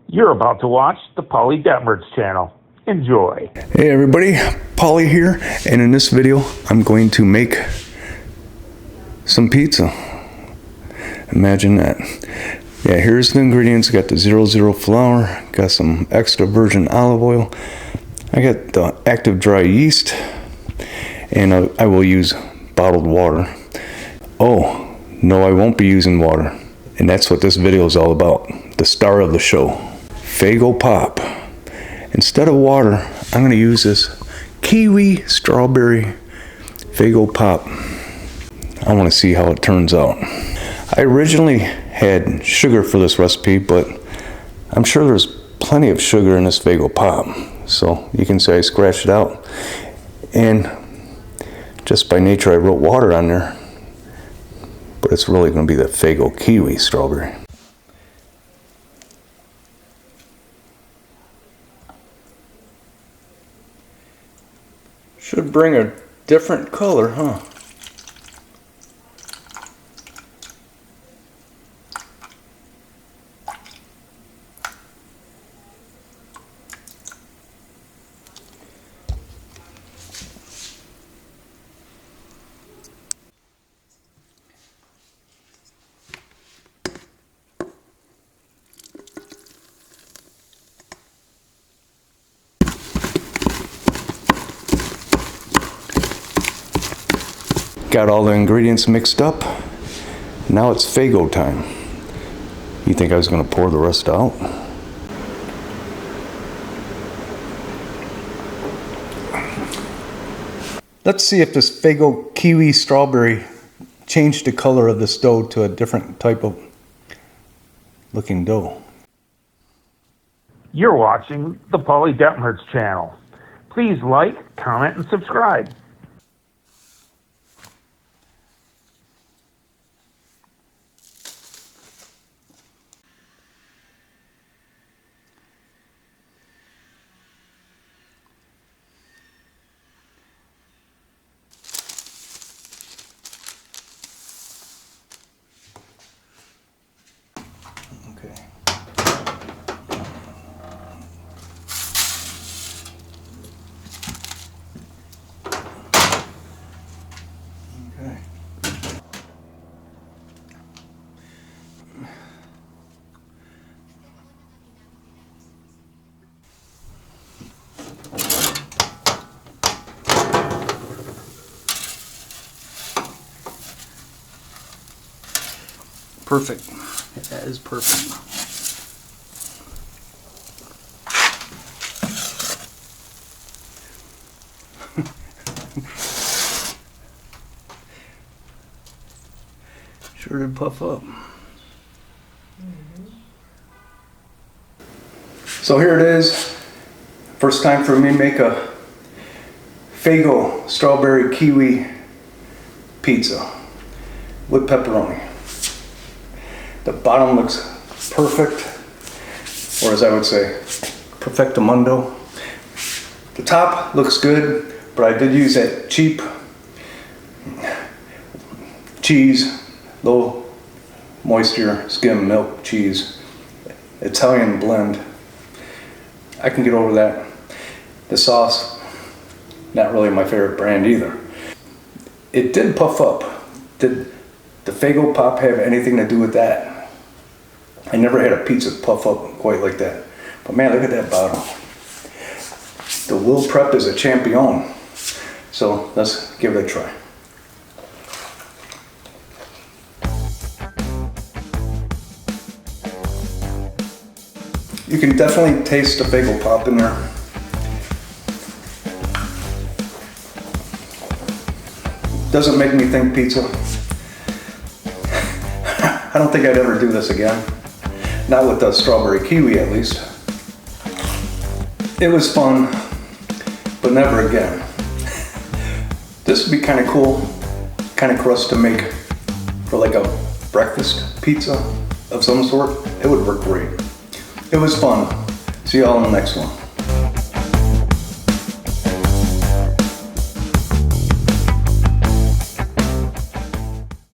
You're about to watch the Pauly Detmers channel. Enjoy. Hey everybody, Pauly here, and in this video I'm going to make some pizza. Imagine that. Yeah, here's the ingredients. Got the 00 flour, got some extra virgin olive oil, I got the active dry yeast, and I will use bottled water. Oh, no, I won't be using water, and that's what this video is all about. The star of the show, Faygo Pop. Instead of water, I'm going to use this kiwi strawberry Faygo Pop. I want to see how it turns out. I originally had sugar for this recipe, but I'm sure there's plenty of sugar in this Faygo Pop. So you can say I scratched it out. And just by nature I wrote water on there, but it's really going to be the Faygo kiwi strawberry. Should bring a different color, huh? Got all the ingredients mixed up. Now it's Faygo time. You think I was going to pour the rest out? Let's see if this Faygo kiwi strawberry changed the color of this dough to a different type of looking dough. You're watching the Pauly Detmers channel. Please like, comment, and subscribe. Perfect. That is perfect. Sure did puff up. So here it is. First time for me to make a Faygo strawberry kiwi pizza with pepperoni. The bottom looks perfect, or as I would say, perfectamundo. The top looks good, but I did use that cheap cheese, low moisture skim milk cheese, Italian blend. I can get over that. The sauce, not really my favorite brand either. It did puff up. Did the Faygo Pop have anything to do with that? I never had a pizza puff up quite like that. But man, look at that bottom. The Will Prep is a champion. So let's give it a try. You can definitely taste the Faygo Pop in there. Doesn't make me think pizza. I don't think I'd ever do this again. Not with the strawberry kiwi, at least. It was fun, but never again. This would be kind of cool, kind of crust to make for like a breakfast pizza of some sort. It would work great. It was fun. See y'all in the next one.